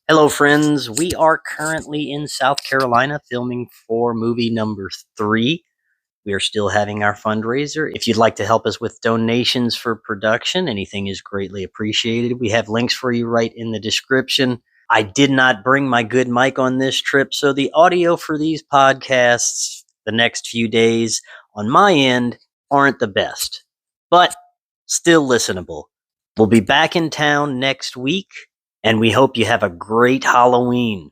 Hello, friends. We are currently in South Carolina filming for movie number 3. We are still having our fundraiser. If you'd like to help us with donations for production, anything is greatly appreciated. We have links for you right in the description. I did not bring my good mic on this trip, so the audio for these podcasts the next few days on my end aren't the best, but still listenable. We'll be back in town next week, and we hope you have a great Halloween.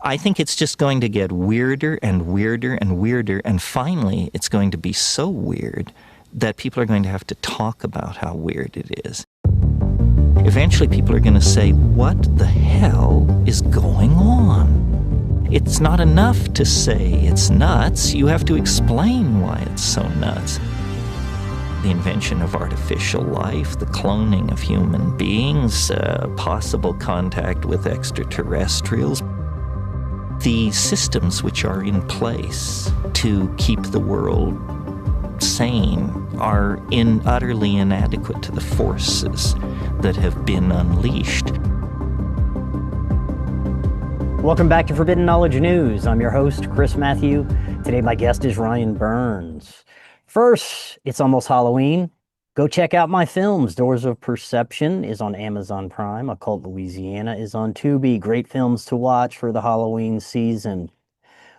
I think it's just going to get weirder and weirder and weirder, and finally it's going to be so weird that people are going to have to talk about how weird it is. Eventually people are going to say, what the hell is going on? It's not enough to say it's nuts, you have to explain why it's so nuts. The invention of artificial life, the cloning of human beings, possible contact with extraterrestrials, the systems which are in place to keep the world sane are utterly inadequate to the forces that have been unleashed. Welcome back to Forbidden Knowledge News. I'm your host, Chris Matthew. Today my guest is Ryan Burns. First, it's almost Halloween. Go check out my films. Doors of Perception is on Amazon Prime. Occult Louisiana is on Tubi. Great films to watch for the Halloween season.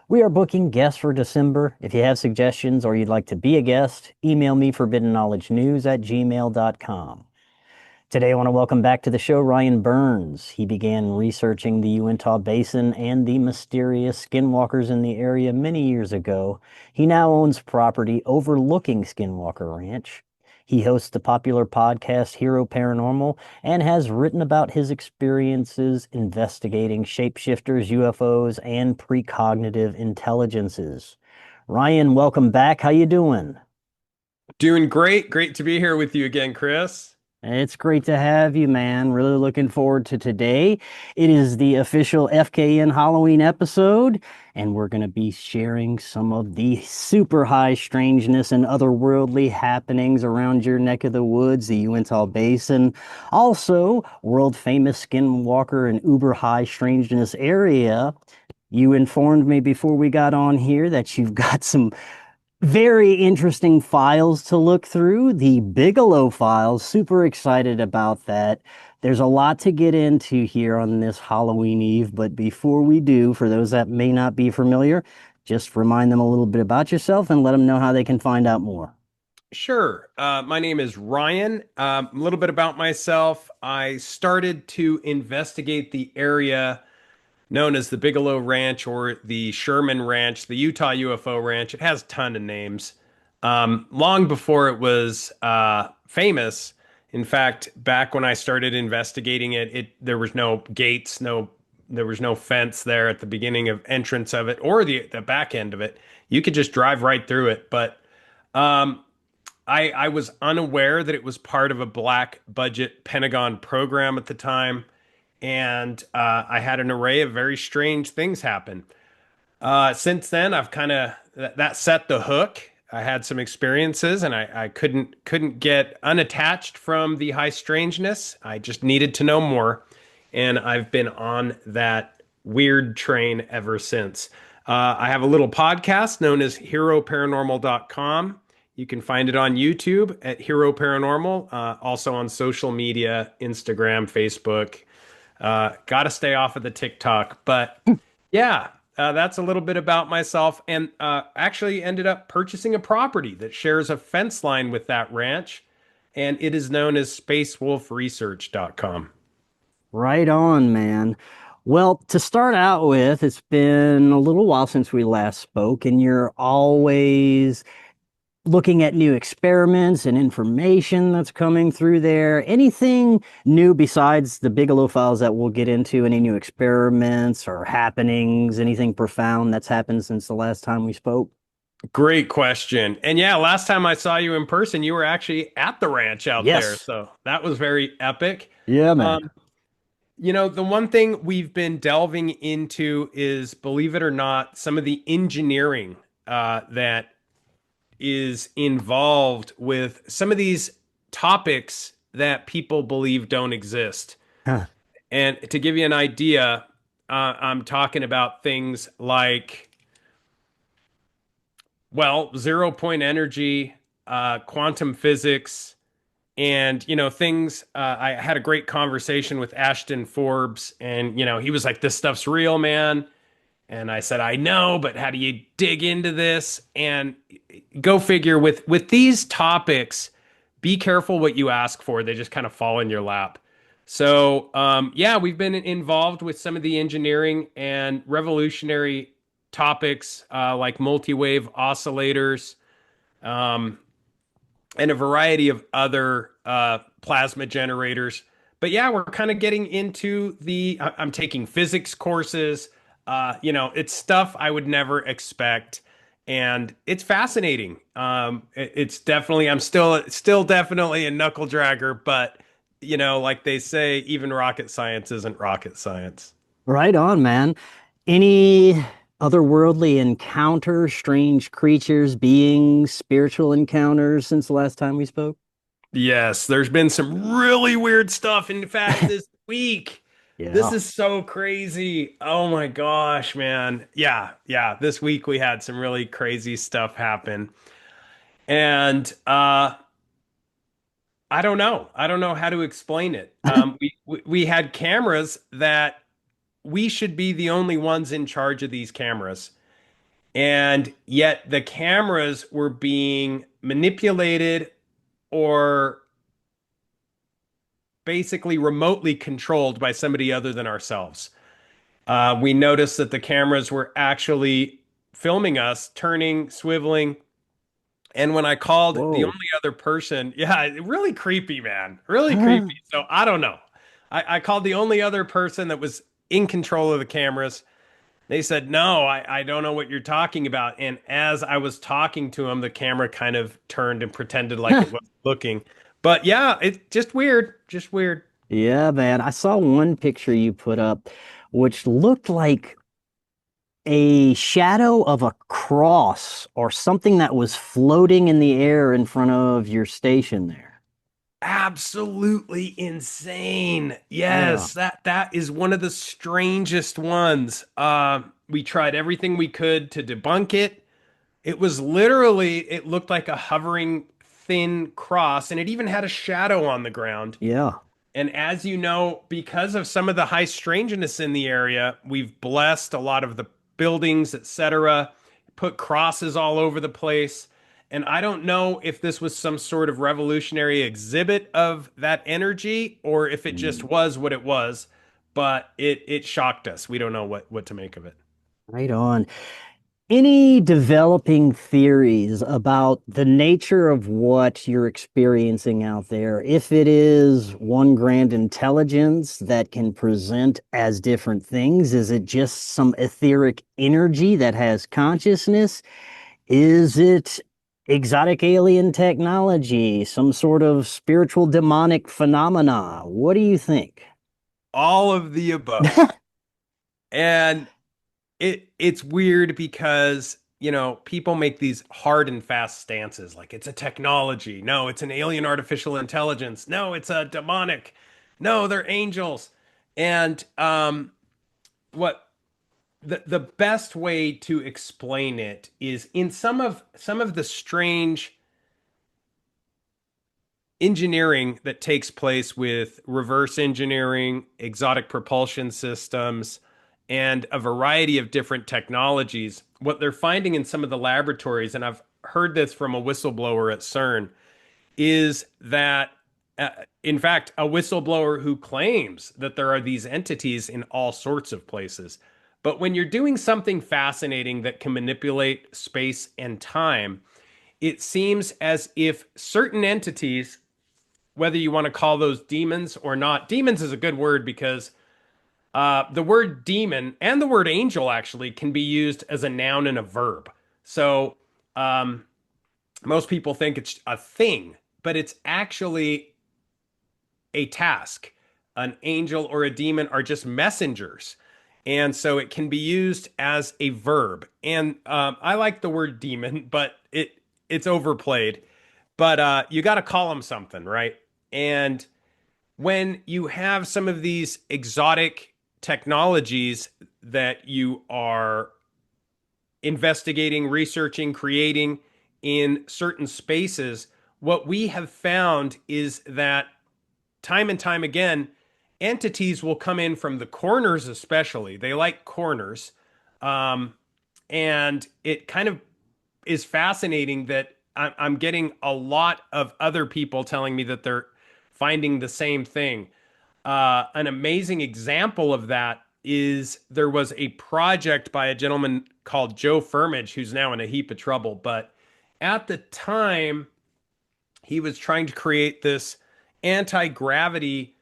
We are booking guests for December. If you have suggestions or you'd like to be a guest, email me forbiddenknowledgenews@gmail.com. Today, I want to welcome back to the show Ryan Burns. He began researching the Uintah Basin and the mysterious skinwalkers in the area many years ago. He now owns property overlooking Skinwalker Ranch. He hosts the popular podcast Hero Paranormal and has written about his experiences investigating shapeshifters, UFOs, and precognitive intelligences. Ryan, welcome back. How you doing? Doing great. Great to be here with you again, Chris. It's great to have you, man. Really looking forward to today. It is the official FKN Halloween episode, and we're going to be sharing some of the super high strangeness and otherworldly happenings around your neck of the woods, the Uintah Basin. Also, world famous skinwalker and uber high strangeness area. You informed me before we got on here that you've got some very interesting files to look through. The Bigelow files, super excited about that. There's a lot to get into here on this Halloween Eve, but before we do, for those that may not be familiar, just remind them a little bit about yourself and let them know how they can find out more. Sure. My name is Ryan. A little bit about myself. I started to investigate the area known as the Bigelow Ranch or the Sherman Ranch, the Utah UFO Ranch. It has a ton of names. Long before it was famous. In fact, back when I started investigating it, there was no gates, there was no fence there at the beginning of entrance of it or the back end of it. You could just drive right through it. But um, I was unaware that it was part of a black budget Pentagon program at the time. And I had an array of very strange things happen. Since then, I've kind of that set the hook. I had some experiences, and I couldn't get unattached from the high strangeness. I just needed to know more, and I've been on that weird train ever since. I have a little podcast known as HeroParanormal.com. You can find it on YouTube at Hero Paranormal, also on social media, Instagram, Facebook. Got to stay off of the TikTok, but yeah, that's a little bit about myself. And actually ended up purchasing a property that shares a fence line with that ranch, and it is known as SpaceWolfResearch.com. Right on, man. Well, to start out with, it's been a little while since we last spoke, and you're always looking at new experiments and information that's coming through there. Anything new besides the Bigelow files that we'll get into? Any new experiments or happenings? Anything profound that's happened since the last time we spoke? Great question. And yeah, last time I saw you in person, you were actually at the ranch out there. Yes. So that was very epic. Yeah, man. Um, the one thing we've been delving into is, believe it or not, some of the engineering that is involved with some of these topics that people believe don't exist. Huh. And to give you an idea, I'm talking about things like, well, zero point energy, quantum physics, and things. I had a great conversation with Ashton Forbes, and he was like, "This stuff's real, man." And I said, "I know, but how do you dig into this?" And go figure, with these topics, be careful what you ask for. They just kind of fall in your lap. So, yeah, we've been involved with some of the engineering and revolutionary topics, like multi-wave oscillators, um, and a variety of other plasma generators. But yeah, we're kind of getting into I'm taking physics courses. It's stuff I would never expect, and it's fascinating. It's definitely, I'm still definitely a knuckle dragger, but like they say, even rocket science isn't rocket science. Right on, man. Any otherworldly encounters, strange creatures, beings, spiritual encounters since the last time we spoke? Yes, there's been some really weird stuff. In fact, this week, this Yeah. is so crazy. Oh my gosh, man. Yeah, yeah. This week we had some really crazy stuff happen. And I don't know. I don't know how to explain it. We had cameras that we should be the only ones in charge of these cameras. And yet the cameras were being manipulated or basically remotely controlled by somebody other than ourselves. We noticed that the cameras were actually filming us, turning, swiveling. And when I called the Whoa. only other person, yeah, really creepy, man, really creepy. So I don't know. I called the only other person that was in control of the cameras. They said, no, I don't know what you're talking about. And as I was talking to him, the camera kind of turned and pretended like it was looking. But yeah, it's just weird, just weird. Yeah, man. I saw one picture you put up, which looked like a shadow of a cross or something that was floating in the air in front of your station there. Absolutely insane. Yeah. Yes, that is one of the strangest ones. We tried everything we could to debunk it. It was literally, it looked like a hovering thin cross, and it even had a shadow on the ground. Yeah. And as you know, because of some of the high strangeness in the area, we've blessed a lot of the buildings, etc., put crosses all over the place. And I don't know if this was some sort of revolutionary exhibit of that energy or if it just Mm. was what it was, but it shocked us. We don't know what to make of it. Right on. Any developing theories about the nature of what you're experiencing out there? If it is one grand intelligence that can present as different things, is it just some etheric energy that has consciousness? Is it exotic alien technology, some sort of spiritual demonic phenomena? What do you think? All of the above. And it's weird because, people make these hard and fast stances like it's a technology. No, it's an alien artificial intelligence. No, it's a demonic. No, they're angels. And what the best way to explain it is in some of the strange engineering that takes place with reverse engineering, exotic propulsion systems, and a variety of different technologies. What they're finding in some of the laboratories, and I've heard this from a whistleblower at CERN, is that, in fact, a whistleblower who claims that there are these entities in all sorts of places. But when you're doing something fascinating that can manipulate space and time, it seems as if certain entities, whether you want to call those demons or not. Demons is a good word because the word demon and the word angel actually can be used as a noun and a verb. So um, most people think it's a thing, but it's actually a task. An angel or a demon are just messengers. And so it can be used as a verb. And I like the word demon, but it's overplayed. But you got to call them something, right? And when you have some of these exotic technologies that you are investigating, researching, creating in certain spaces, what we have found is that time and time again, entities will come in from the corners, especially. They like corners. And it kind of is fascinating that I'm getting a lot of other people telling me that they're finding the same thing. An amazing example of that is there was a project by a gentleman called Joe Firmage, who's now in a heap of trouble. But at the time, he was trying to create this anti-gravity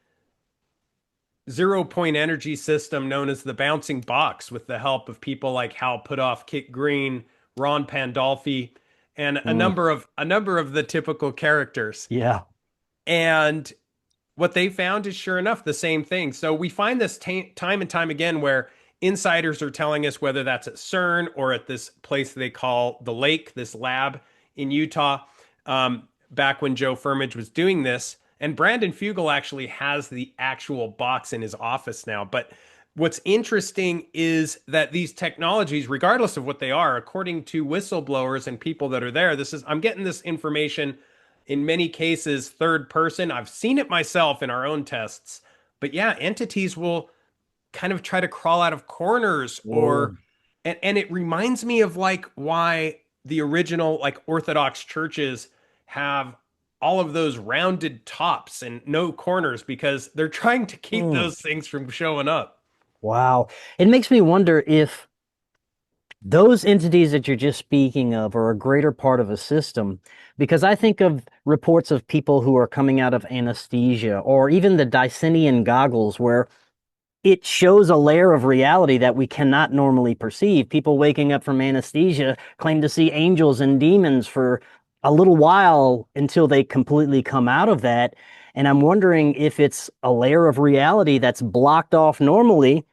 0-point energy system known as the bouncing box with the help of people like Hal Puthoff, Kit Green, Ron Pandolfi, and a number of the typical characters. Yeah. And what they found is sure enough the same thing. So we find this time and time again where insiders are telling us, whether that's at CERN or at this place they call the Lake, this lab in Utah, back when Joe Firmage was doing this. And Brandon Fugel actually has the actual box in his office now. But what's interesting is that these technologies, regardless of what they are, according to whistleblowers and people that are there, I'm getting this information in many cases third person. I've seen it myself in our own tests. But yeah, entities will kind of try to crawl out of corners. Or and it reminds me of like why the original like Orthodox churches have all of those rounded tops and no corners, because they're trying to keep those things from showing up. Wow. It makes me wonder if those entities that you're just speaking of are a greater part of a system, because I think of reports of people who are coming out of anesthesia, or even the Dysenian goggles, where it shows a layer of reality that we cannot normally perceive. People waking up from anesthesia claim to see angels and demons for a little while until they completely come out of that. And I'm wondering if it's a layer of reality that's blocked off normally,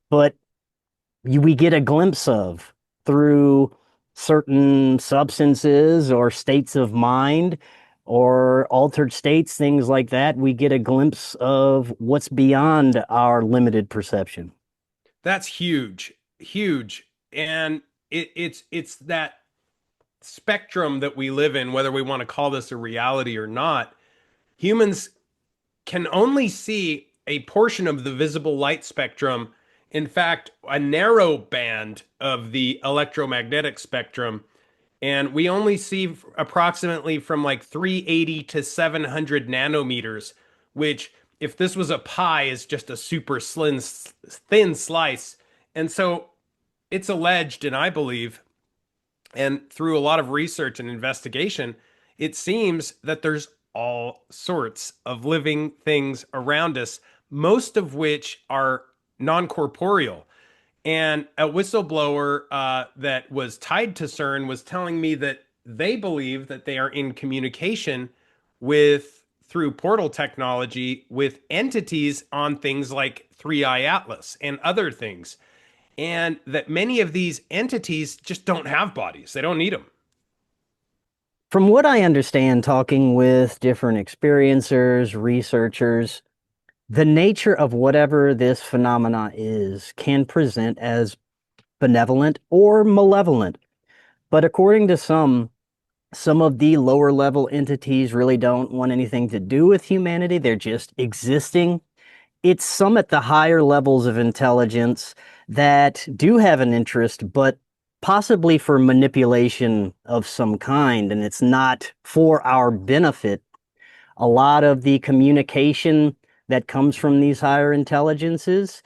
but we get a glimpse of through certain substances or states of mind or altered states, things like that. We get a glimpse of what's beyond our limited perception. That's huge, huge. And it's that spectrum that we live in, whether we want to call this a reality or not. Humans can only see a portion of the visible light spectrum. In fact, a narrow band of the electromagnetic spectrum. And we only see approximately from like 380 to 700 nanometers, which, if this was a pie, is just a super slim, thin slice. And so it's alleged, and I believe, and through a lot of research and investigation, it seems that there's all sorts of living things around us, most of which are non-corporeal. And a whistleblower that was tied to CERN was telling me that they believe that they are in communication through portal technology with entities on things like 3i Atlas and other things. And that many of these entities just don't have bodies. They don't need them. From what I understand, talking with different experiencers, researchers, the nature of whatever this phenomena is can present as benevolent or malevolent. But according to some of the lower level entities really don't want anything to do with humanity. They're just existing. It's some at the higher levels of intelligence that do have an interest, but possibly for manipulation of some kind, and it's not for our benefit. A lot of the communication that comes from these higher intelligences,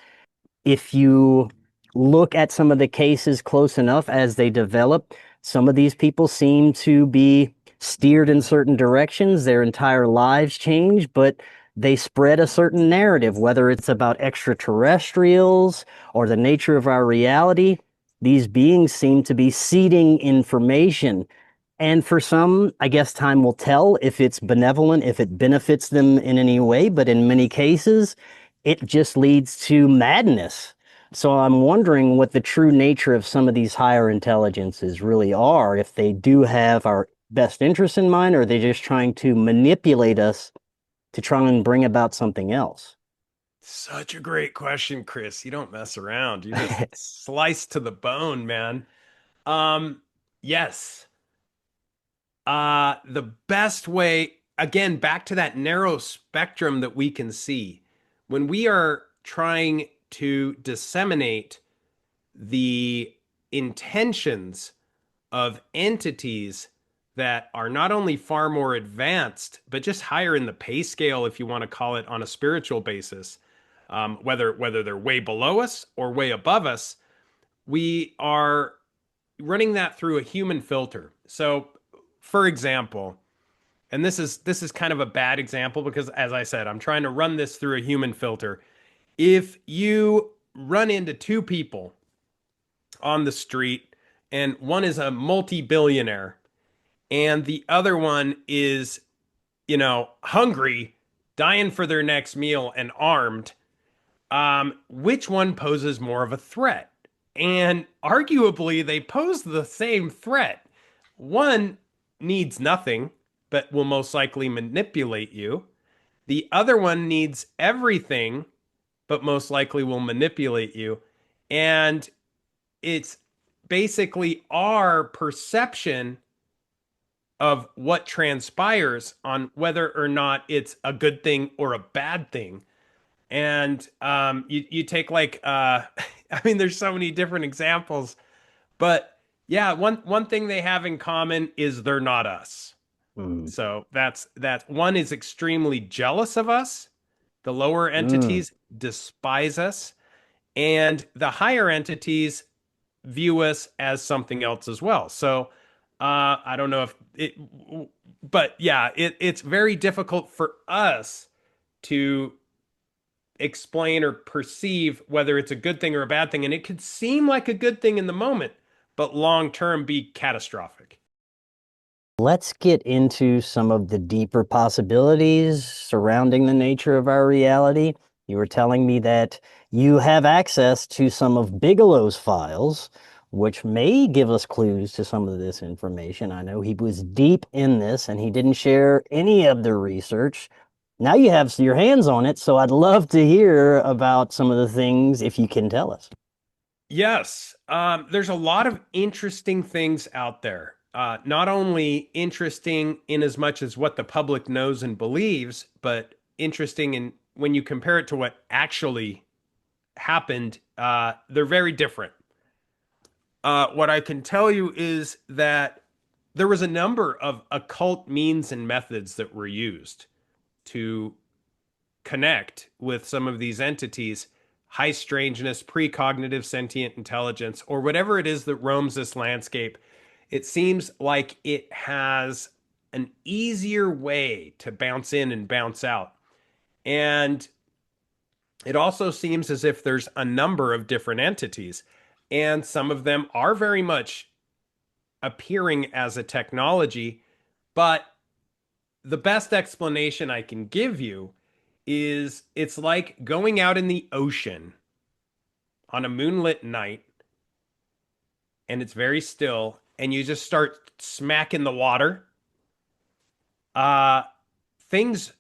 if you look at some of the cases close enough as they develop, some of these people seem to be steered in certain directions. Their entire lives change, but they spread a certain narrative, whether it's about extraterrestrials or the nature of our reality. These beings seem to be seeding information. And for some, I guess time will tell if it's benevolent, if it benefits them in any way. But in many cases, it just leads to madness. So I'm wondering what the true nature of some of these higher intelligences really are, if they do have our best interests in mind, or are they just trying to manipulate us to try and bring about something else? Such a great question, Chris. You don't mess around. You just slice to the bone, man. Yes. The best way, again, back to that narrow spectrum that we can see, when we are trying to disseminate the intentions of entities that are not only far more advanced, but just higher in the pay scale, if you want to call it on a spiritual basis, whether they're way below us or way above us, we are running that through a human filter. So, for example, and this is kind of a bad example because, as I said, I'm trying to run this through a human filter. If you run into two people on the street and one is a multi-billionaire and the other one is, hungry, dying for their next meal and armed, which one poses more of a threat? And arguably, they pose the same threat. One needs nothing, but will most likely manipulate you. The other one needs everything, but most likely will manipulate you. And it's basically our perception of what transpires on whether or not it's a good thing or a bad thing. And you take like I mean, there's so many different examples, but yeah, one thing they have in common is they're not us. Mm. So that's one is extremely jealous of us. The lower entities despise us, and the higher entities view us as something else as well. So I don't know if it, but yeah, it's very difficult for us to explain or perceive whether it's a good thing or a bad thing. And it could seem like a good thing in the moment, but long term be catastrophic. Let's get into some of the deeper possibilities surrounding the nature of our reality. You were telling me that you have access to some of Bigelow's files, which may give us clues to some of this information. I know he was deep in this and he didn't share any of the research. Now you have your hands on it, so I'd love to hear about some of the things if you can tell us. Yes, there's a lot of interesting things out there. Not only interesting in as much as what the public knows and believes, but interesting in when you compare it to what actually happened. They're very different. What I can tell you is that there was a number of occult means and methods that were used to connect with some of these entities, high strangeness, precognitive sentient intelligence, or whatever it is that roams this landscape. It seems like it has an easier way to bounce in and bounce out. And it also seems as if there's a number of different entities, and some of them are very much appearing as a technology, but the best explanation I can give you is it's like going out in the ocean on a moonlit night and it's very still and you just start smacking the water. Uh things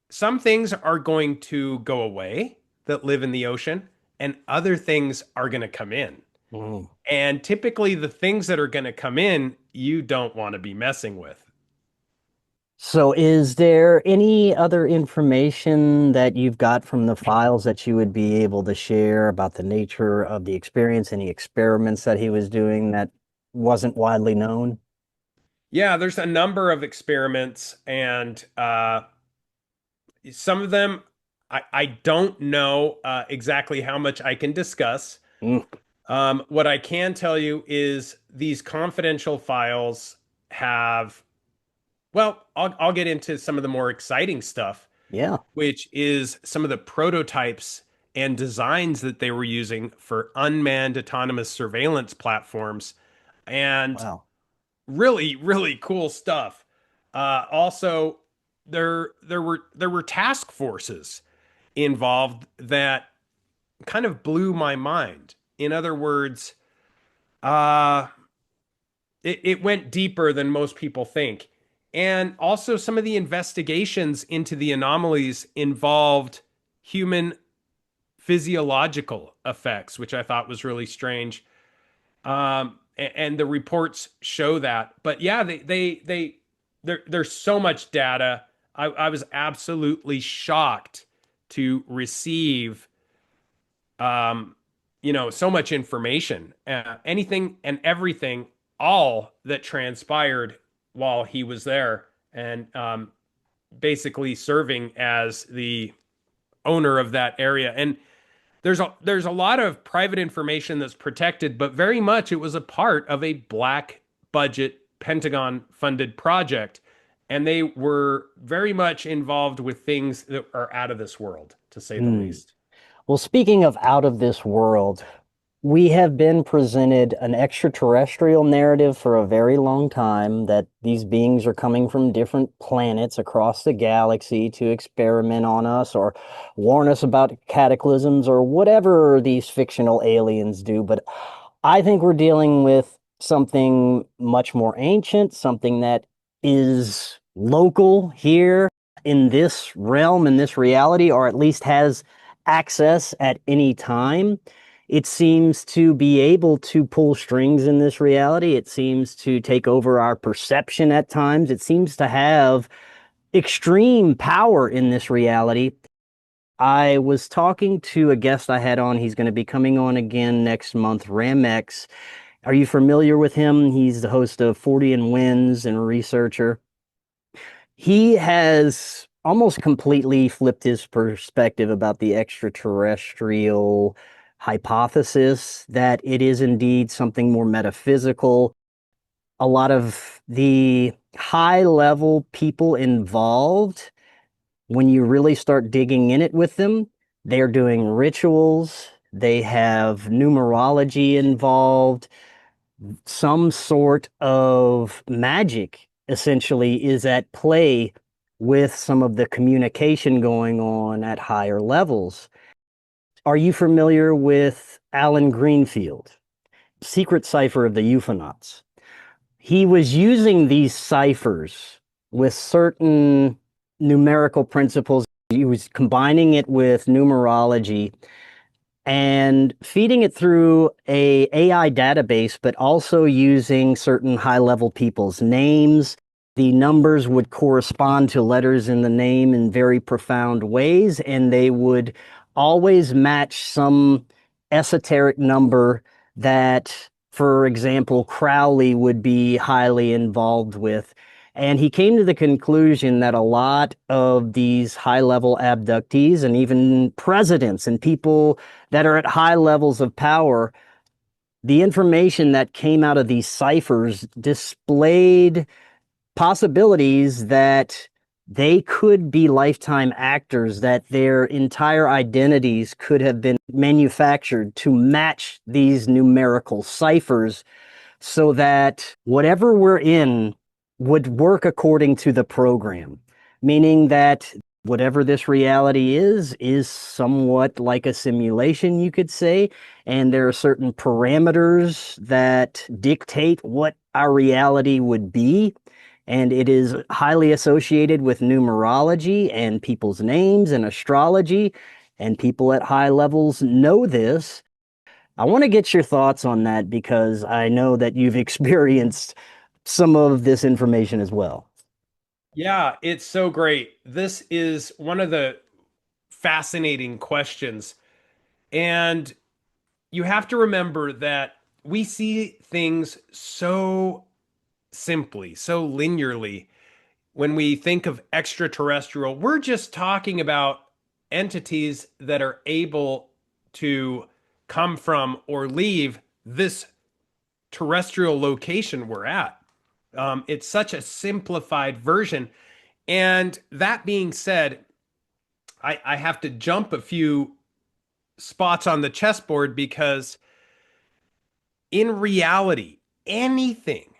some things are going to go away that live in the ocean and other things are going to come in. Mm. And typically the things that are going to come in you don't want to be messing with. So is there any other information that you've got from the files that you would be able to share about the nature of the experience, any experiments that he was doing that wasn't widely known? Yeah, there's a number of experiments, and some of them I don't know exactly how much I can discuss. Mm. What I can tell you is these confidential files have, well, I'll get into some of the more exciting stuff, Yeah. which is some of the prototypes and designs that they were using for unmanned autonomous surveillance platforms. And Wow. really, really cool stuff. Also, there were task forces involved that kind of blew my mind. In other words, it went deeper than most people think. And also, some of the investigations into the anomalies involved human physiological effects, which I thought was really strange. And the reports show that. But yeah, there's so much data. I was absolutely shocked to receive, so much information, anything and everything, all that transpired while he was there, and basically serving as the owner of that area. And there's a lot of private information that's protected, but very much it was a part of a black budget Pentagon funded project. And they were very much involved with things that are out of this world, to say the least. Well, speaking of out of this world, we have been presented an extraterrestrial narrative for a very long time that these beings are coming from different planets across the galaxy to experiment on us or warn us about cataclysms or whatever these fictional aliens do. But I think we're dealing with something much more ancient, something that is local here in this realm, in this reality, or at least has access at any time. It seems to be able to pull strings in this reality. It seems to take over our perception at times. It seems to have extreme power in this reality. I was talking to a guest I had on. He's going to be coming on again next month, Ramex. Are you familiar with him? He's the host of 40 and Wins and a researcher. He has almost completely flipped his perspective about the extraterrestrial hypothesis, that it is indeed something more metaphysical. A lot of the high-level people involved, when you really start digging in it with them, they're doing rituals, they have numerology involved, some sort of magic essentially is at play with some of the communication going on at higher levels. Are you familiar with Alan Greenfield, secret cipher of the Euphonauts? He was using these ciphers with certain numerical principles. He was combining it with numerology and feeding it through a AI database, but also using certain high-level people's names. The numbers would correspond to letters in the name in very profound ways, and they would always match some esoteric number that, for example, Crowley would be highly involved with. And he came to the conclusion that a lot of these high-level abductees and even presidents and people that are at high levels of power, the information that came out of these ciphers displayed possibilities that they could be lifetime actors, that their entire identities could have been manufactured to match these numerical ciphers so that whatever we're in would work according to the program, meaning that whatever this reality is somewhat like a simulation, you could say, and there are certain parameters that dictate what our reality would be, and it is highly associated with numerology and people's names and astrology, and people at high levels know this. I want to get your thoughts on that because I know that you've experienced some of this information as well. Yeah, it's so great. This is one of the fascinating questions. And you have to remember that we see things so simply, so linearly. When we think of extraterrestrial, we're just talking about entities that are able to come from or leave this terrestrial location we're at. It's such a simplified version. And that being said, I have to jump a few spots on the chessboard because in reality, anything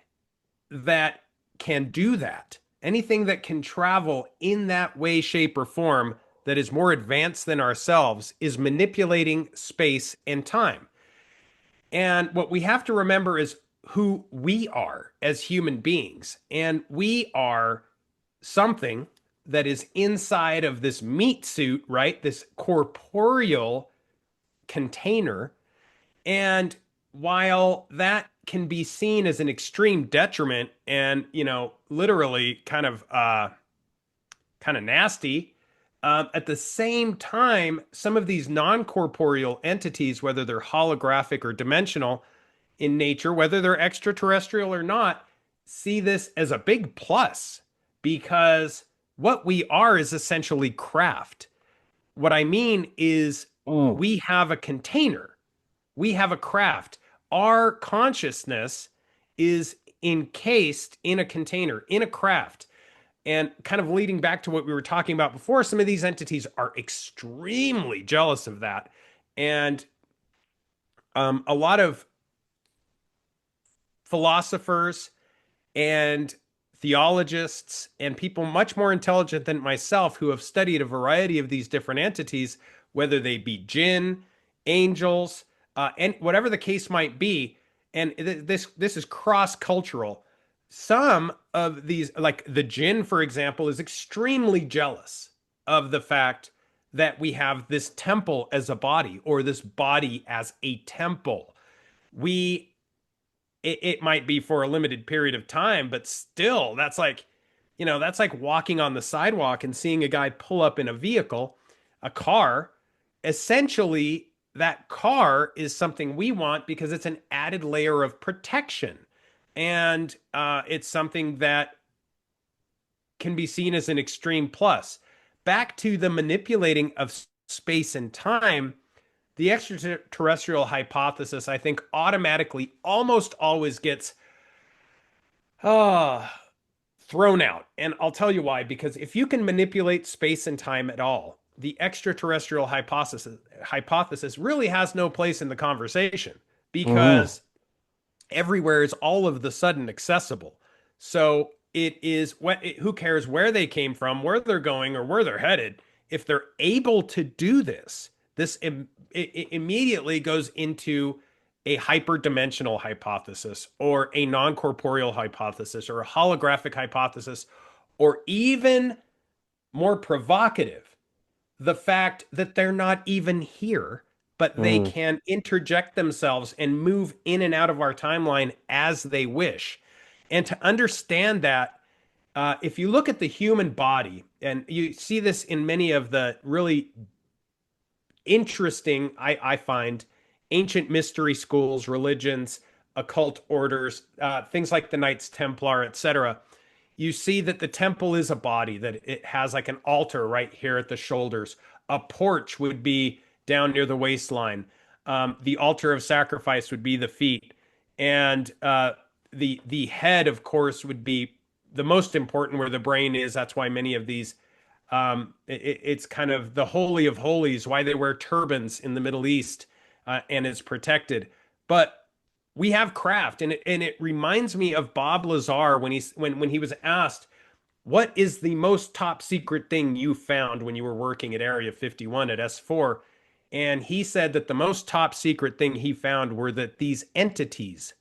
that can do that, anything that can travel in that way, shape, or form that is more advanced than ourselves is manipulating space and time. And what we have to remember is who we are as human beings. And we are something that is inside of this meat suit, right? This corporeal container. And while that can be seen as an extreme detriment and, literally kind of nasty, at the same time, some of these non-corporeal entities, whether they're holographic or dimensional in nature, whether they're extraterrestrial or not, see this as a big plus because what we are is essentially craft. What I mean is we have a container, we have a craft. Our consciousness is encased in a container, in a craft. And kind of leading back to what we were talking about before, some of these entities are extremely jealous of that. And a lot of philosophers and theologists and people much more intelligent than myself who have studied a variety of these different entities, whether they be jinn, angels, and whatever the case might be. And this is cross-cultural. Some of these, like the jinn, for example, is extremely jealous of the fact that we have this temple as a body or this body as a temple. It might be for a limited period of time, but still, that's like walking on the sidewalk and seeing a guy pull up in a vehicle, a car. Essentially, that car is something we want because it's an added layer of protection. And it's something that can be seen as an extreme plus. Back to the manipulating of space and time, the extraterrestrial hypothesis, I think, automatically almost always gets thrown out. And I'll tell you why. Because if you can manipulate space and time at all, the extraterrestrial hypothesis really has no place in the conversation because everywhere is all of the sudden accessible. So it is who cares where they came from, where they're going, or where they're headed. If they're able to do this, it immediately goes into a hyperdimensional hypothesis or a non-corporeal hypothesis or a holographic hypothesis, or even more provocative, the fact that they're not even here, but they can interject themselves and move in and out of our timeline as they wish. And to understand that, if you look at the human body, and you see this in many of the really interesting, I find, ancient mystery schools, religions, occult orders, things like the Knights Templar, etc., you see that the temple is a body, that it has like an altar right here at the shoulders. A porch would be down near the waistline. The altar of sacrifice would be the feet. And the head, of course, would be the most important, where the brain is. That's why many of these, it's kind of the holy of holies, why they wear turbans in the Middle East, and it's protected. But we have craft, and it reminds me of Bob Lazar when he was asked, what is the most top secret thing you found when you were working at Area 51 at S4? And he said that the most top secret thing he found were that these entities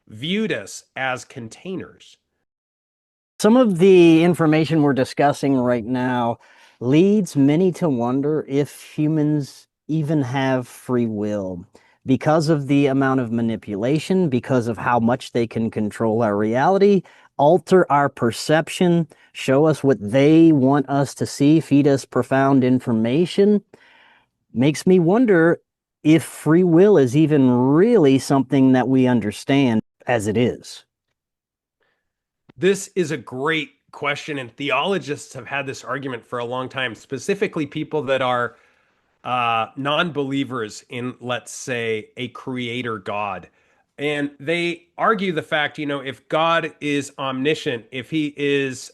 viewed us as containers. Some of the information we're discussing right now leads many to wonder if humans even have free will. Because of the amount of manipulation, because of how much they can control our reality, alter our perception, show us what they want us to see, feed us profound information, makes me wonder if free will is even really something that we understand as it is. This is a great question, and theologists have had this argument for a long time, specifically people that are non-believers in, let's say, a creator God. And they argue the fact, if God is omniscient, if he is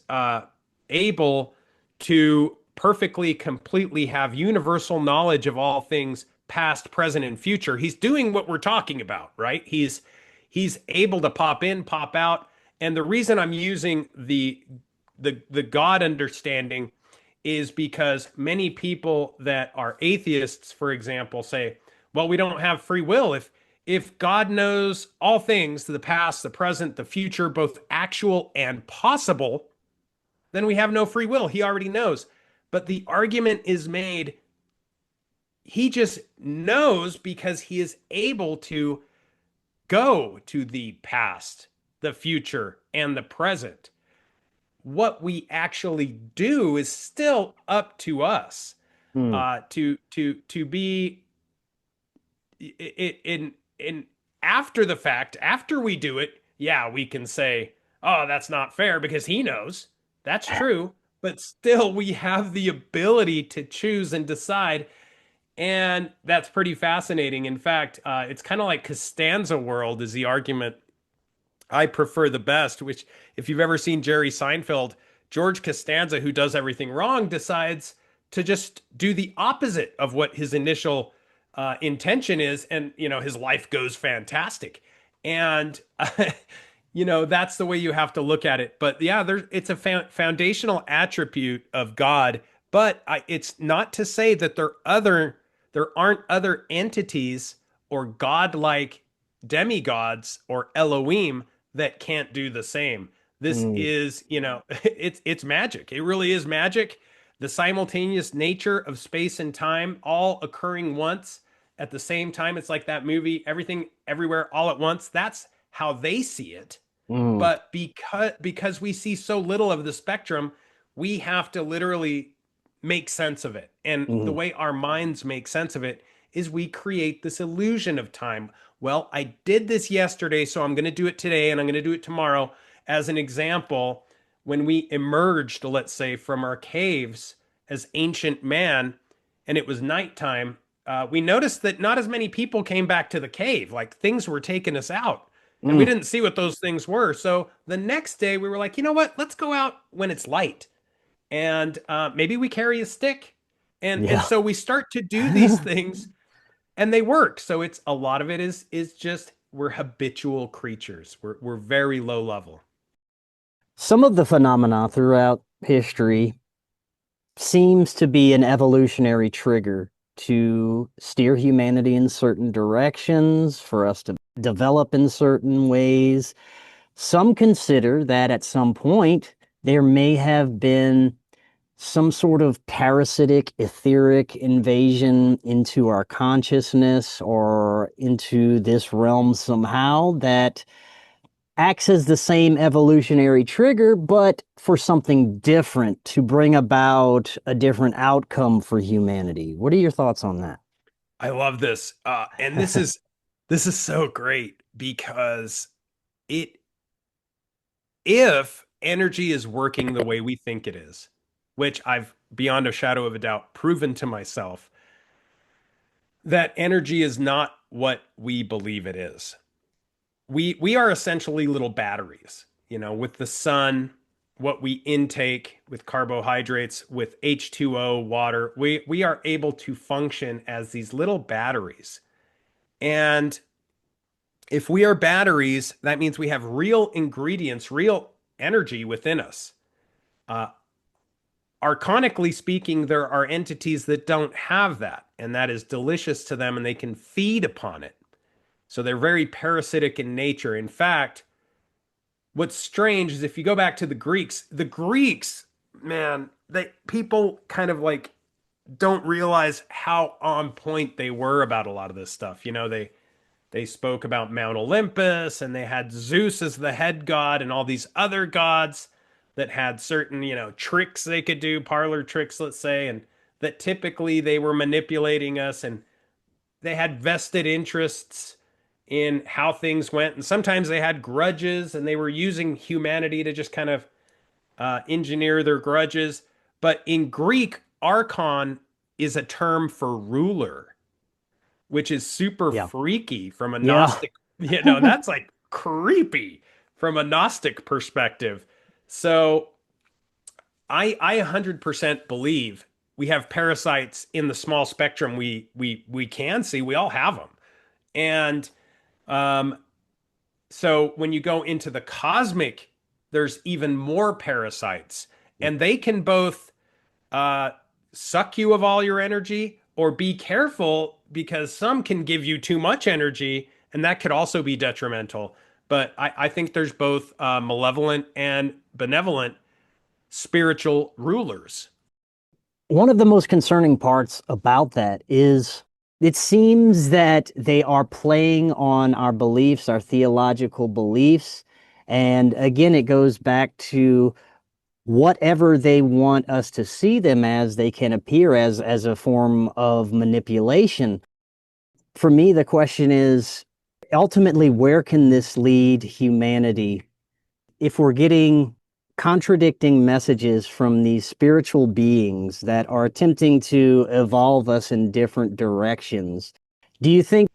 able to perfectly, completely have universal knowledge of all things, past, present, and future, he's doing what we're talking about, right? He's able to pop in, pop out. And the reason I'm using the God understanding is because many people that are atheists, for example, say, well, we don't have free will. if God knows all things, the past, the present, the future, both actual and possible, then we have no free will. He already knows. But the argument is made, he just knows because he is able to go to the past, the future, and the present. What we actually do is still up to us. Hmm. To be in after the fact, after we do it, yeah, we can say, oh, that's not fair because he knows. That's true. But still, we have the ability to choose and decide. And that's pretty fascinating. In fact, it's kind of like Costanza world is the argument I prefer the best, which, if you've ever seen Jerry Seinfeld, George Costanza, who does everything wrong, decides to just do the opposite of what his initial intention is. And, his life goes fantastic. And, that's the way you have to look at it. But yeah, it's a foundational attribute of God. But it's not to say that there aren't other entities or godlike demigods or Elohim that can't do the same. This Hmm. is, it's magic. It really is magic. The simultaneous nature of space and time all occurring once at the same time. It's like that movie, Everything Everywhere All at Once. That's how they see it. Hmm. But because we see so little of the spectrum, we have to literally make sense of it. And the Hmm. way our minds make sense of it is we create this illusion of time. Well, I did this yesterday, so I'm going to do it today and I'm going to do it tomorrow. As an example, when we emerged, let's say, from our caves as ancient man and it was nighttime, we noticed that not as many people came back to the cave. Like things were taking us out and we Hmm. didn't see what those things were. So the next day we were like, you know what? Let's go out when it's light and maybe we carry a stick. And Yeah. so we start to do these things and they work. So it's a lot of it is just we're habitual creatures. We're very low level. Some of the phenomena throughout history seems to be an evolutionary trigger to steer humanity in certain directions, for us to develop in certain ways. Some consider that at some point there may have been some sort of parasitic, etheric invasion into our consciousness or into this realm somehow that acts as the same evolutionary trigger, but for something different to bring about a different outcome for humanity. What are your thoughts on that? I love this. And this is so great because it if energy is working the way we think it is, which I've beyond a shadow of a doubt proven to myself, that energy is not what we believe it is. We are essentially little batteries, with the sun, what we intake with carbohydrates, with H2O, water, we are able to function as these little batteries. And if we are batteries, that means we have real ingredients, real energy within us. Uh, Archonically speaking, there are entities that don't have that, and that is delicious to them, and they can feed upon it. So they're very parasitic in nature. In fact, what's strange is if you go back to the Greeks, man, people kind of like don't realize how on point they were about a lot of this stuff. They spoke about Mount Olympus and they had Zeus as the head god and all these other gods that had certain, tricks they could do, parlor tricks, let's say, and that typically they were manipulating us and they had vested interests in how things went. And sometimes they had grudges and they were using humanity to just kind of engineer their grudges. But in Greek, archon is a term for ruler, which is super Yeah. freaky from a Yeah. Gnostic, that's like creepy from a Gnostic perspective. So I 100% believe we have parasites in the small spectrum we can see. We all have them. And um, so when you go into the cosmic, there's even more parasites, and they can both uh, suck you of all your energy or be careful because some can give you too much energy and that could also be detrimental. But I think there's both malevolent and benevolent spiritual rulers. One of the most concerning parts about that is it seems that they are playing on our beliefs, our theological beliefs. And again, it goes back to whatever they want us to see them as, they can appear as a form of manipulation. For me, the question is ultimately, where can this lead humanity if we're getting contradicting messages from these spiritual beings that are attempting to evolve us in different directions? Do you think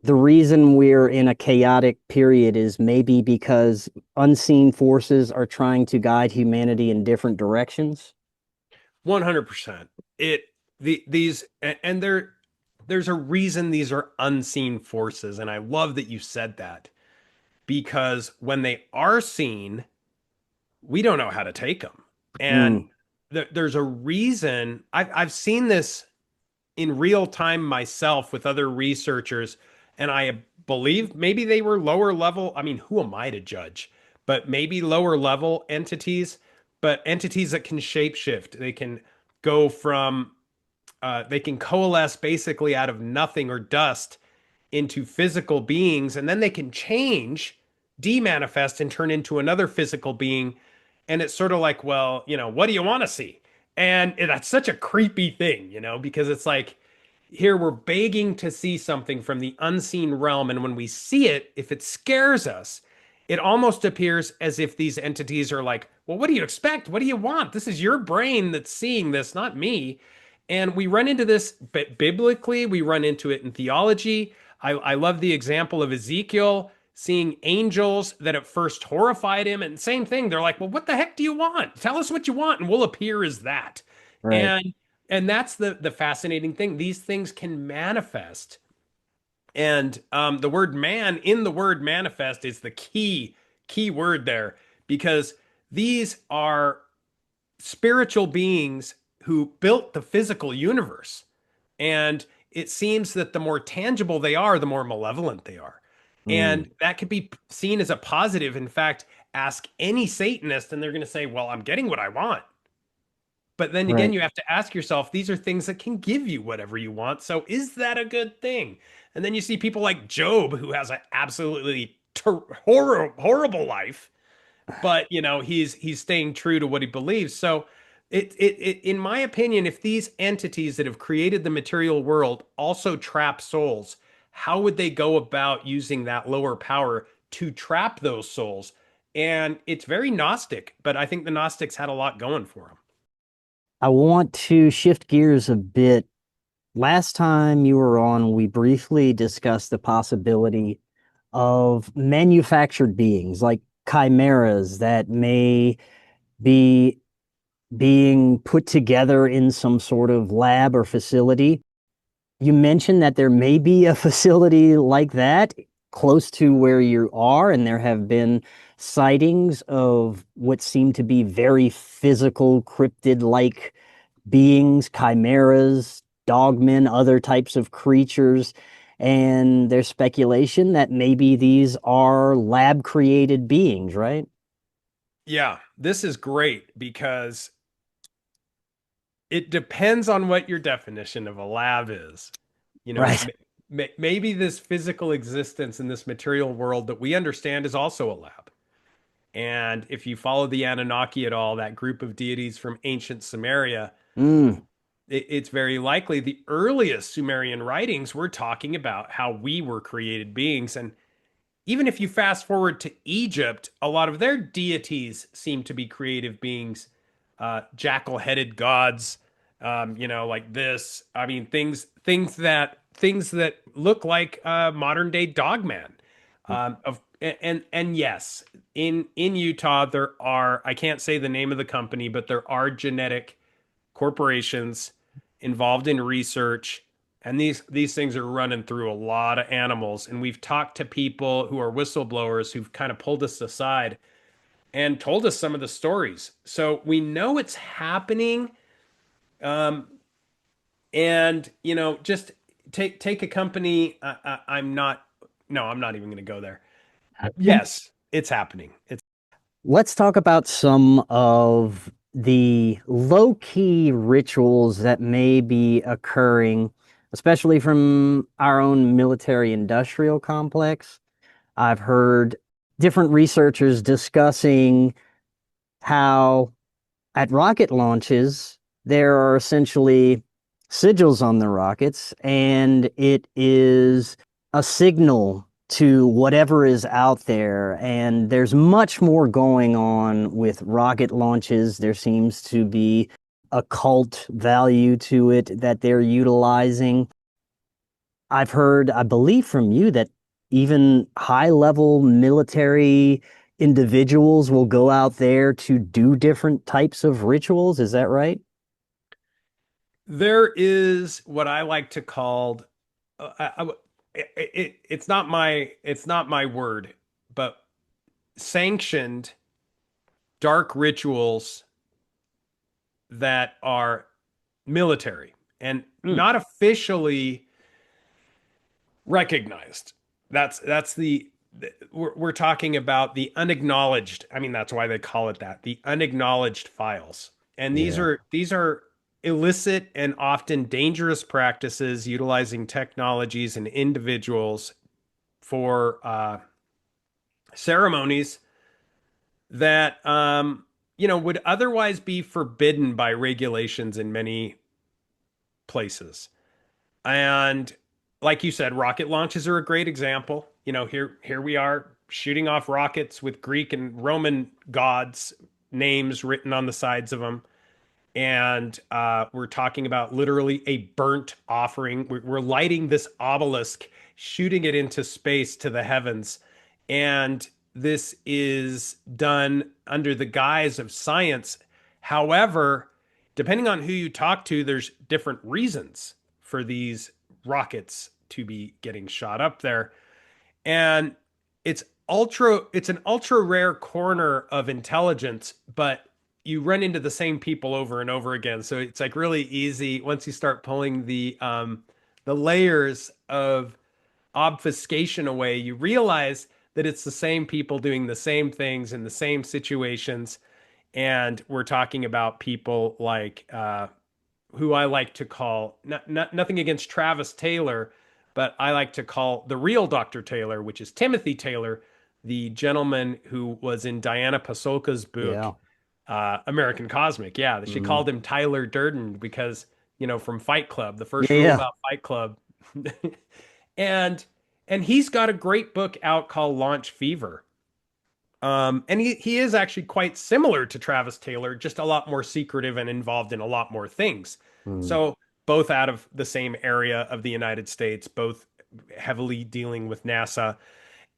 the reason we're in a chaotic period is maybe because unseen forces are trying to guide humanity in different directions? 100%. These and there's a reason these are unseen forces, and I love that you said that, because when they are seen, we don't know how to take them. And Mm, there's a reason. I've seen this in real time myself with other researchers, and I believe maybe they were lower level. I mean, who am I to judge? But maybe lower level entities, but entities that can shapeshift. They can go from they can coalesce basically out of nothing or dust into physical beings, and then they can change, demanifest, and turn into another physical being. And it's sort of like, well, what do you want to see? And that's such a creepy thing, because it's like, here we're begging to see something from the unseen realm. And when we see it, if it scares us, it almost appears as if these entities are like, well, what do you expect? What do you want? This is your brain that's seeing this, not me. And we run into this biblically, we run into it in theology. I love the example of Ezekiel seeing angels that at first horrified him. And same thing, they're like, well, what the heck do you want? Tell us what you want, and we'll appear as that. right. And that's the fascinating thing. These things can manifest. And the word man in the word manifest is the key word there, because these are spiritual beings who built the physical universe. And it seems that the more tangible they are, the more malevolent they are. Mm, And that could be seen as a positive. In fact, ask any Satanist, and they're going to say, well, I'm getting what I want. But then again, right. you have to ask yourself, these are things that can give you whatever you want. So is that a good thing? And then you see people like Job, who has an absolutely horrible life, but he's staying true to what he believes. So in my opinion, if these entities that have created the material world also trap souls, how would they go about using that lower power to trap those souls? And it's very Gnostic, but I think the Gnostics had a lot going for them. I want to shift gears a bit. Last time you were on, we briefly discussed the possibility of manufactured beings like chimeras that may be being put together in some sort of lab or facility. You mentioned that there may be a facility like that close to where you are, and there have been sightings of what seem to be very physical, cryptid-like beings, chimeras, dogmen, other types of creatures. And there's speculation that maybe these are lab created beings, right? Yeah, this is great because it depends on what your definition of a lab is. You know, Right. maybe this physical existence in this material world that we understand is also a lab. And if you follow the Anunnaki at all, that group of deities from ancient Sumeria, Mm, it's very likely the earliest Sumerian writings were talking about how we were created beings. And even if you fast forward to Egypt, a lot of their deities seem to be creative beings, jackal-headed gods, like this. I mean, things that look like modern day dogman. And yes, in Utah there are, I can't say the name of the company, but there are genetic corporations involved in research, and these things are running through a lot of animals. And we've talked to people who are whistleblowers who've kind of pulled us aside and told us some of the stories. So we know it's happening. Um, and just take a company. I'm not no, I'm not even going to go there. Yes, it's happening. Let's talk about some of the low-key rituals that may be occurring, especially from our own military-industrial complex. I've heard different researchers discussing how at rocket launches, there are essentially sigils on the rockets, and it is a signal to whatever is out there. And there's much more going on with rocket launches. There seems to be a cult value to it that they're utilizing. I've heard, I believe from you, that even high-level military individuals will go out there to do different types of rituals. Is that right? There is what I like to call, it's not my word, but sanctioned dark rituals that are military and not officially recognized. That's we're talking about the unacknowledged. I mean, that's why they call it that, the unacknowledged files. And these are illicit and often dangerous practices utilizing technologies and individuals for ceremonies that would otherwise be forbidden by regulations in many places. And like you said, rocket launches are a great example. Here we are shooting off rockets with Greek and Roman gods' names written on the sides of them. And we're talking about literally a burnt offering. We're lighting this obelisk, shooting it into space to the heavens. And this is done under the guise of science. However, depending on who you talk to, there's different reasons for these rockets to be getting shot up there. And it's an ultra rare corner of intelligence, but you run into the same people over and over again. So it's like really easy once you start pulling the layers of obfuscation away, you realize that it's the same people doing the same things in the same situations. And we're talking about people like who I like to call, nothing against Travis Taylor, but I like to call the real Dr. Taylor, which is Timothy Taylor, the gentleman who was in Diana Pasulka's book, American Cosmic. Yeah, she called him Tyler Durden because, from Fight Club, the first rule about Fight Club. and he's got a great book out called Launch Fever. And he is actually quite similar to Travis Taylor, just a lot more secretive and involved in a lot more things. So both out of the same area of the United States, both heavily dealing with NASA.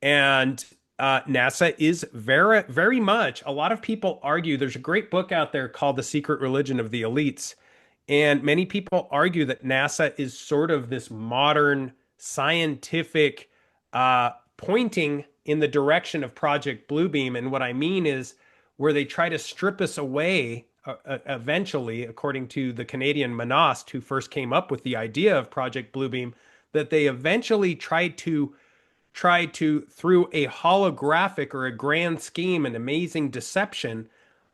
And NASA is very, very much, a lot of people argue, there's a great book out there called The Secret Religion of the Elites. And many people argue that NASA is sort of this modern scientific pointing in the direction of Project Bluebeam. And what I mean is where they try to strip us away eventually, according to the Canadian Manost, who first came up with the idea of Project Bluebeam, that they eventually tried to through a holographic or a grand scheme, an amazing deception,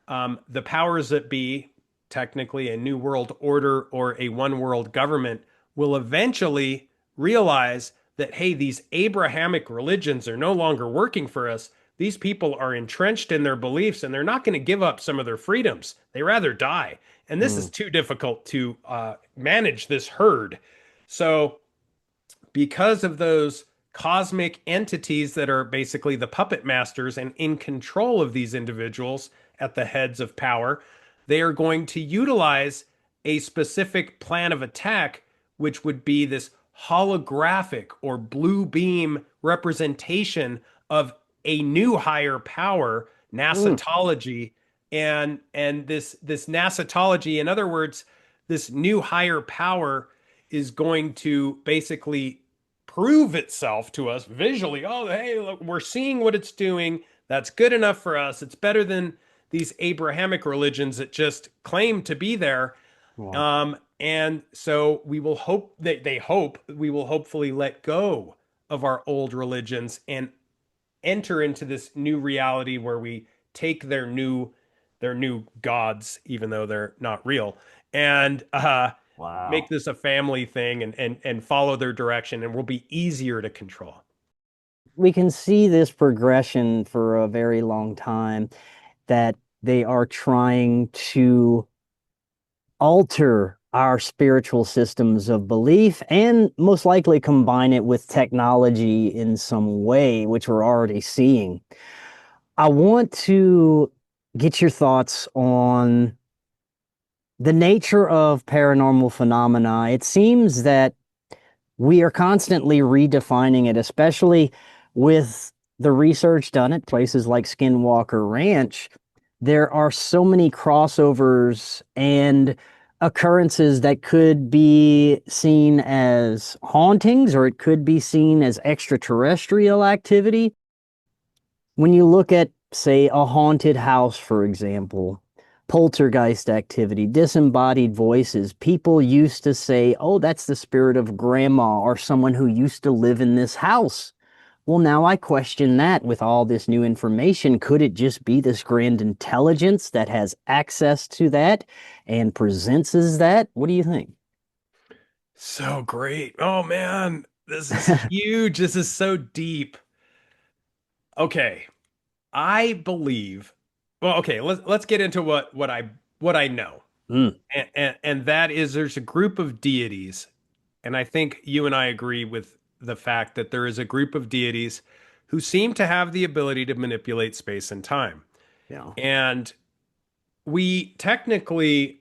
the powers that be, technically a new world order or a one world government, will eventually realize that, hey, these Abrahamic religions are no longer working for us. These people are entrenched in their beliefs and they're not going to give up some of their freedoms. They rather die. And this is too difficult to manage this herd. So because of those cosmic entities that are basically the puppet masters and in control of these individuals at the heads of power, they are going to utilize a specific plan of attack, which would be this holographic or blue beam representation of a new higher power, Nasatology, and this Nasatology, in other words, this new higher power is going to basically prove itself to us visually. Oh, hey, look, we're seeing what it's doing. That's good enough for us. It's better than these Abrahamic religions that just claim to be there. Wow. And so we will hope that we will hopefully let go of our old religions and enter into this new reality where we take their new gods, even though they're not real, and make Wow. this a family thing and follow their direction, and will be easier to control. We can see this progression for a very long time that they are trying to alter our spiritual systems of belief and most likely combine it with technology in some way, which we're already seeing. I want to get your thoughts on the nature of paranormal phenomena. It seems that we are constantly redefining it, especially with the research done at places like Skinwalker Ranch. There are so many crossovers and occurrences that could be seen as hauntings or it could be seen as extraterrestrial activity. When you look at, say, a haunted house, for example, poltergeist activity, disembodied voices, people used to say, oh, that's the spirit of grandma or someone who used to live in this house. Well, now I question that with all this new information. Could it just be this grand intelligence that has access to that and presents as that? What do you think? So great. Oh man, this is huge. This is so deep. Okay. I believe, well, okay, let's get into what I know. Mm, And that is there's a group of deities, and I think you and I agree with the fact that there is a group of deities who seem to have the ability to manipulate space and time. yeah. And we technically,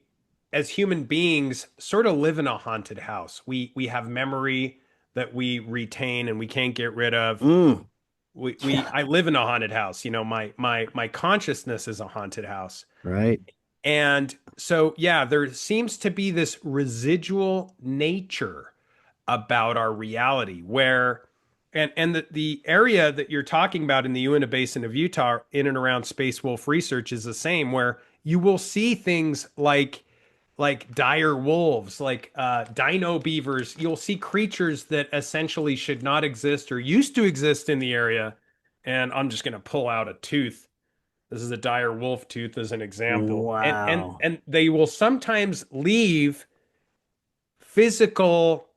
as human beings, sort of live in a haunted house. We have memory that we retain and we can't get rid of. Mm, We I live in a haunted house. My consciousness is a haunted house. right. And so yeah, there seems to be this residual nature about our reality where and the area that you're talking about in the Uinta Basin of Utah in and around Space Wolf Research is the same, where you will see things like dire wolves, like dino beavers. You'll see creatures that essentially should not exist or used to exist in the area. And I'm just going to pull out a tooth. This is a dire wolf tooth as an example. And and Wow. and they will sometimes leave physical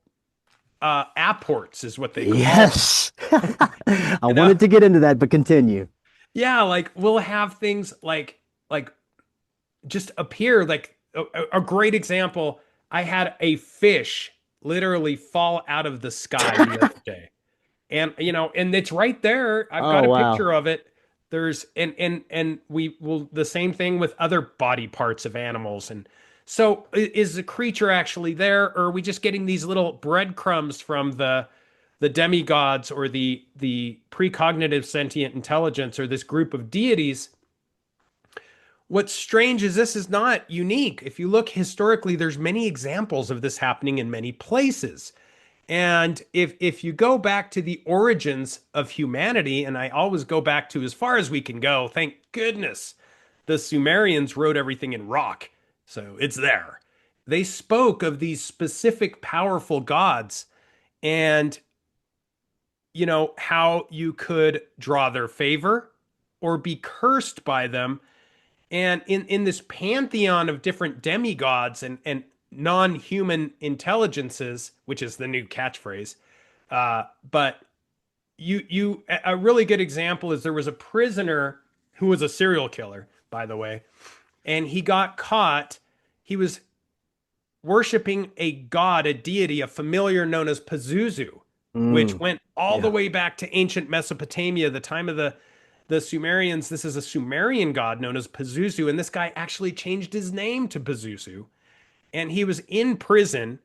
apports is what they call them. Yes. I You know? wanted to get into that, but continue. Yeah, like we'll have things like just appear like a great example. I had a fish literally fall out of the sky the other day. And it's right there. I've got Oh, a wow. picture of it. There's and we will the same thing with other body parts of animals. And so is the creature actually there, or are we just getting these little breadcrumbs from the demigods or the precognitive sentient intelligence or this group of deities? What's strange is this is not unique. If you look historically, there's many examples of this happening in many places. And if you go back to the origins of humanity, and I always go back to as far as we can go, thank goodness the Sumerians wrote everything in rock. So it's there. They spoke of these specific powerful gods and how you could draw their favor or be cursed by them. And in this pantheon of different demigods and non-human intelligences, which is the new catchphrase, but a really good example is there was a prisoner who was a serial killer, by the way, and he got caught. He was worshiping a god, a deity, a familiar known as Pazuzu, which Mm, went all the yeah. way back to ancient Mesopotamia, the time of the Sumerians. This is a Sumerian god known as Pazuzu, and this guy actually changed his name to Pazuzu. And he was in prison,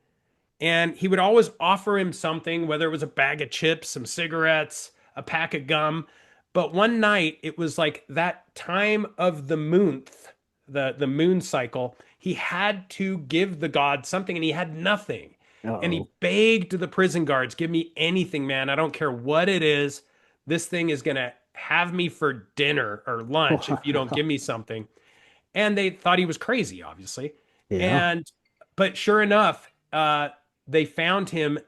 and he would always offer him something, whether it was a bag of chips, some cigarettes, a pack of gum. But one night, it was like that time of the moonth, the moon cycle. He had to give the god something, and he had nothing. And he Uh-oh. begged the prison guards, "Give me anything, man. I don't care what it is. This thing is gonna have me for dinner or lunch if you don't give me something." And they thought he was crazy, obviously. Yeah. And but sure enough, they found him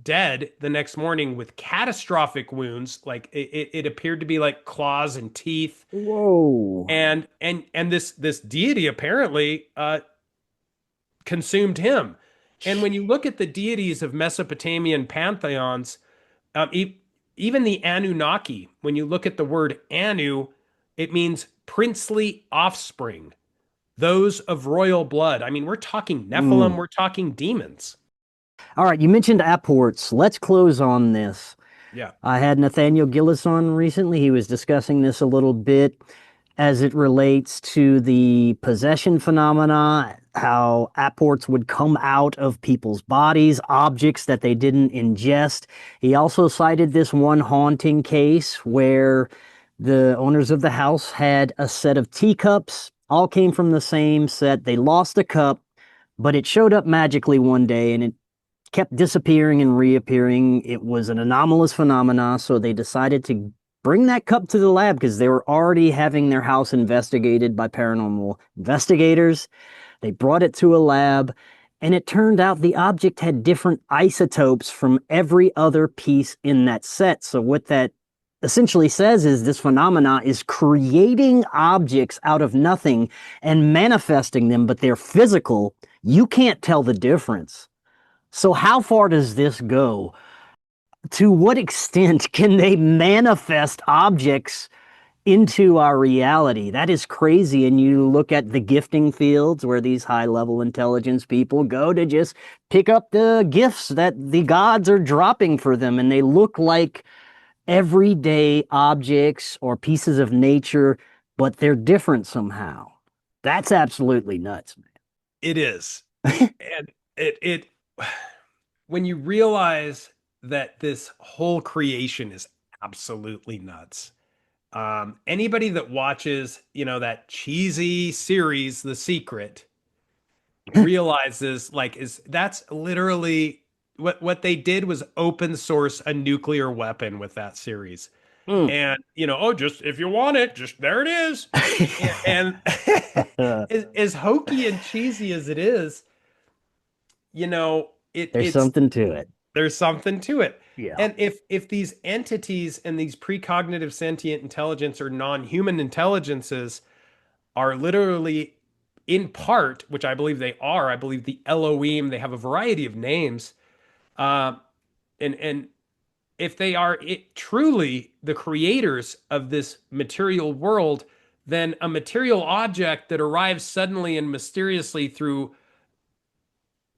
dead the next morning with catastrophic wounds. Like it appeared to be like claws and teeth. Whoa. And this deity apparently consumed him. And when you look at the deities of Mesopotamian pantheons, even the Anunnaki, when you look at the word Anu, it means princely offspring, those of royal blood. I mean, we're talking Nephilim, we're talking demons. All right, you mentioned apports. Let's close on this. Yeah. I had Nathaniel Gillis on recently. He was discussing this a little bit as it relates to the possession phenomena, how apports would come out of people's bodies, objects that they didn't ingest. He also cited this one haunting case where the owners of the house had a set of teacups, all came from the same set. They lost a cup, but it showed up magically one day and it kept disappearing and reappearing. It was an anomalous phenomena, so they decided to bring that cup to the lab because they were already having their house investigated by paranormal investigators. They brought it to a lab, and it turned out the object had different isotopes from every other piece in that set. So what that essentially says is this phenomena is creating objects out of nothing and manifesting them, but they're physical. You can't tell the difference. So how far does this go? To what extent can they manifest objects into our reality? That is crazy. And you look at the gifting fields where these high-level intelligence people go to just pick up the gifts that the gods are dropping for them, and they look like everyday objects or pieces of nature, but they're different somehow. That's absolutely nuts, man. It is. And it when you realize that this whole creation is absolutely nuts. Anybody that watches, that cheesy series, The Secret, realizes that's literally what they did was open source a nuclear weapon with that series. And just if you want it, just there it is. and as hokey and cheesy as it is, There's something to it. There's something to it. Yeah. And if these entities and these precognitive sentient intelligence or non-human intelligences are literally in part, which I believe they are, I believe the Elohim, they have a variety of names. And if they are truly the creators of this material world, then a material object that arrives suddenly and mysteriously through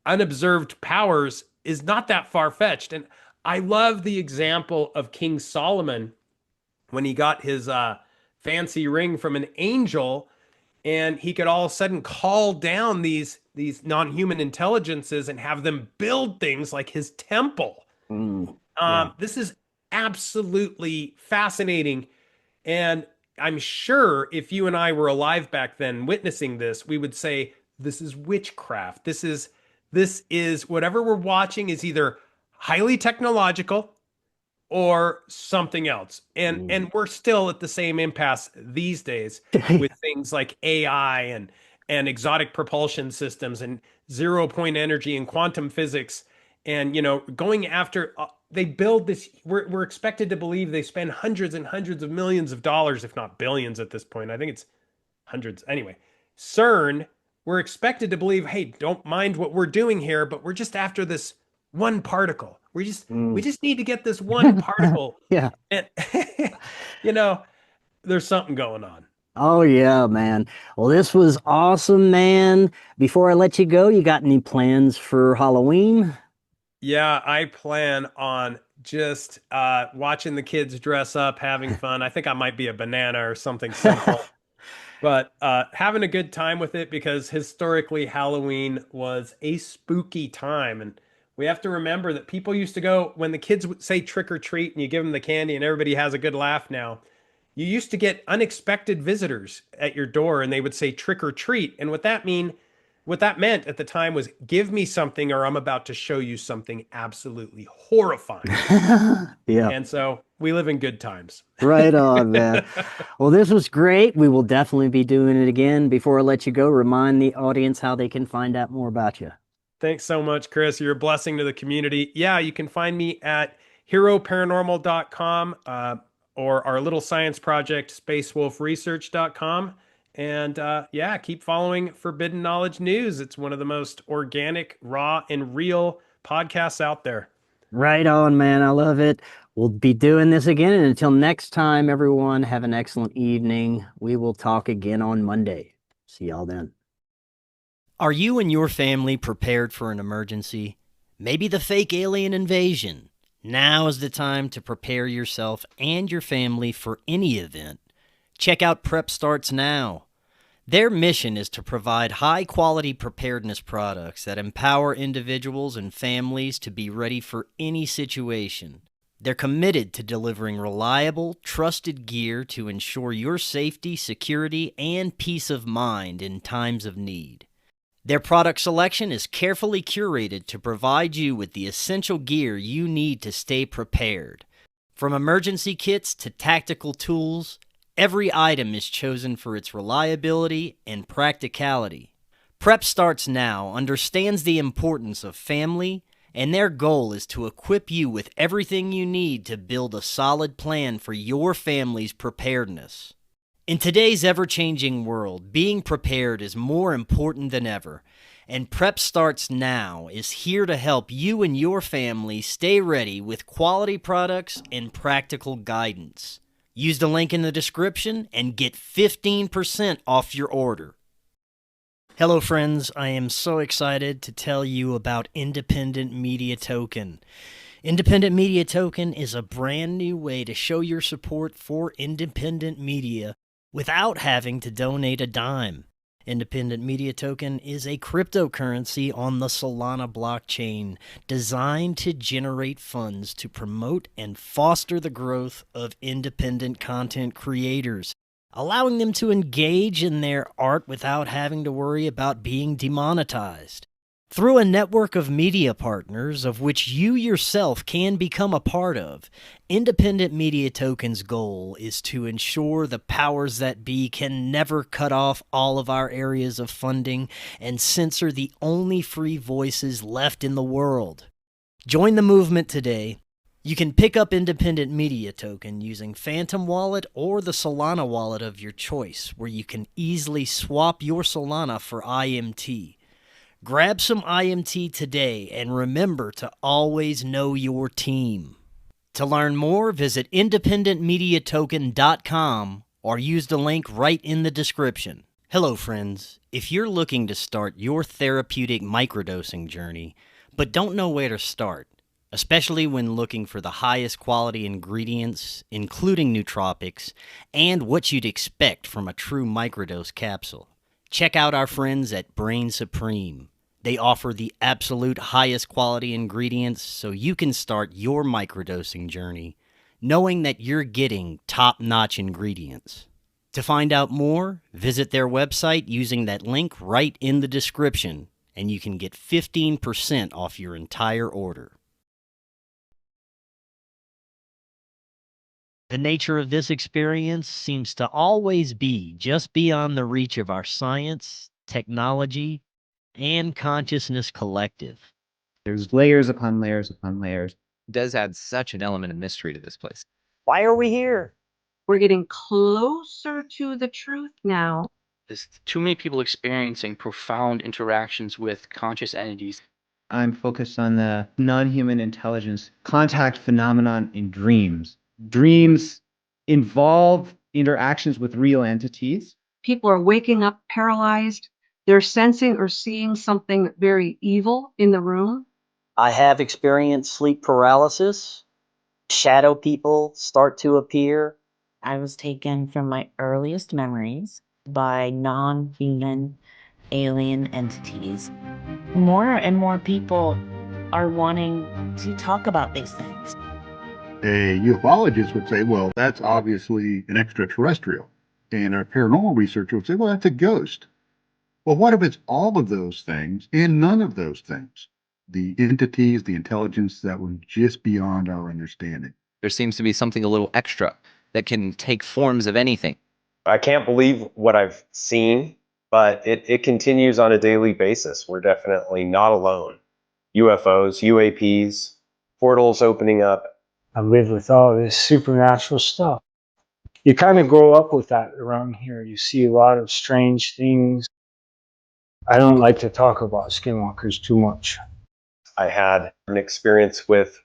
unobserved powers is not that far-fetched. And I love the example of King Solomon when he got his fancy ring from an angel, and he could all of a sudden call down these non-human intelligences and have them build things like his temple. This is absolutely fascinating. And I'm sure if you and I were alive back then witnessing this, we would say, this is witchcraft. This is whatever we're watching is either highly technological or something else. And we're still at the same impasse these days with things like AI and exotic propulsion systems and 0-point energy and quantum physics. And, going after, they build this, we're expected to believe they spend hundreds and hundreds of millions of dollars, if not billions at this point. I think it's hundreds. Anyway, CERN, we're expected to believe, hey, don't mind what we're doing here, but we're just after this one particle. We just need to get this one particle. Yeah. And, there's something going on. Oh, yeah, man. Well, this was awesome, man. Before I let you go, you got any plans for Halloween? Yeah, I plan on just watching the kids dress up, having fun. I think I might be a banana or something simple. But having a good time with it, because historically Halloween was a spooky time. And we have to remember that people used to go, when the kids would say trick or treat and you give them the candy and everybody has a good laugh now, you used to get unexpected visitors at your door and they would say trick or treat. And what that meant at the time was, give me something or I'm about to show you something absolutely horrifying. Yeah. And so we live in good times. Right on, man. Well, this was great. We will definitely be doing it again. Before I let you go, remind the audience how they can find out more about you. Thanks so much, Chris. You're a blessing to the community. Yeah, you can find me at heroparanormal.com or our little science project, spacewolfresearch.com. And yeah, keep following Forbidden Knowledge News. It's one of the most organic, raw, and real podcasts out there. Right on, man. I love it. We'll be doing this again. And until next time, everyone, have an excellent evening. We will talk again on Monday. See y'all then. Are you and your family prepared for an emergency? Maybe the fake alien invasion? Now is the time to prepare yourself and your family for any event. Check out Prep Starts Now. Their mission is to provide high-quality preparedness products that empower individuals and families to be ready for any situation. They're committed to delivering reliable, trusted gear to ensure your safety, security, and peace of mind in times of need. Their product selection is carefully curated to provide you with the essential gear you need to stay prepared. From emergency kits to tactical tools, every item is chosen for its reliability and practicality. Prep Starts Now understands the importance of family, and their goal is to equip you with everything you need to build a solid plan for your family's preparedness. In today's ever-changing world, being prepared is more important than ever, and Prep Starts Now is here to help you and your family stay ready with quality products and practical guidance. Use the link in the description and get 15% off your order. Hello friends, I am so excited to tell you about Independent Media Token. Independent Media Token is a brand new way to show your support for independent media without having to donate a dime. Independent Media Token is a cryptocurrency on the Solana blockchain designed to generate funds to promote and foster the growth of independent content creators, allowing them to engage in their art without having to worry about being demonetized. Through a network of media partners, of which you yourself can become a part of, Independent Media Token's goal is to ensure the powers that be can never cut off all of our areas of funding and censor the only free voices left in the world. Join the movement today. You can pick up Independent Media Token using Phantom Wallet or the Solana wallet of your choice, where you can easily swap your Solana for IMT. Grab some IMT today and remember to always know your team. To learn more, visit independentmediatoken.com or use the link right in the description. Hello friends, if you're looking to start your therapeutic microdosing journey, but don't know where to start, especially when looking for the highest quality ingredients, including nootropics, and what you'd expect from a true microdose capsule, check out our friends at Brainsupreme. They offer the absolute highest quality ingredients so you can start your microdosing journey, knowing that you're getting top-notch ingredients. To find out more, visit their website using that link right in the description, and you can get 15% off your entire order. The nature of this experience seems to always be just beyond the reach of our science, technology, and consciousness collective. There's layers upon layers upon layers. It does add such an element of mystery to this place. Why are we here? We're getting closer to the truth now. There's too many people experiencing profound interactions with conscious entities. I'm focused on the non-human intelligence contact phenomenon in dreams. Dreams involve interactions with real entities. People are waking up paralyzed. They're sensing or seeing something very evil in the room. I have experienced sleep paralysis. Shadow people start to appear. I was taken from my earliest memories by non-human alien entities. More and more people are wanting to talk about these things. A ufologist would say, well, that's obviously an extraterrestrial. And a paranormal researcher would say, well, that's a ghost. Well, what if it's all of those things and none of those things? The entities, the intelligence that was just beyond our understanding. There seems to be something a little extra that can take forms of anything. I can't believe what I've seen, but it continues on a daily basis. We're definitely not alone. UFOs, UAPs, portals opening up. I live with all this supernatural stuff. You kind of grow up with that around here. You see a lot of strange things. I don't like to talk about skinwalkers too much. I had an experience with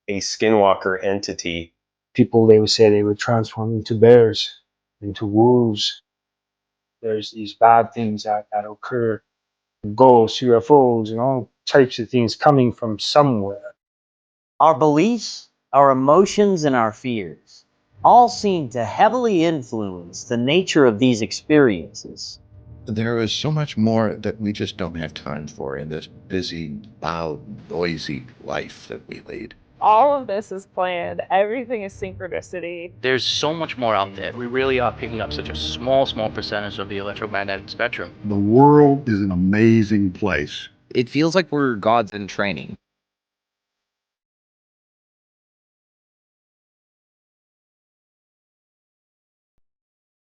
a skinwalker entity. People, they would say they would transform into bears, into wolves. There's these bad things that occur. Ghosts, UFOs, and all types of things coming from somewhere. Our beliefs, our emotions, and our fears all seem to heavily influence the nature of these experiences. There is so much more that we just don't have time for in this busy, loud, noisy life that we lead. All of this is planned. Everything is synchronicity. There's so much more out there. We really are picking up such a small percentage of the electromagnetic spectrum. The world is an amazing place. It feels like we're gods in training.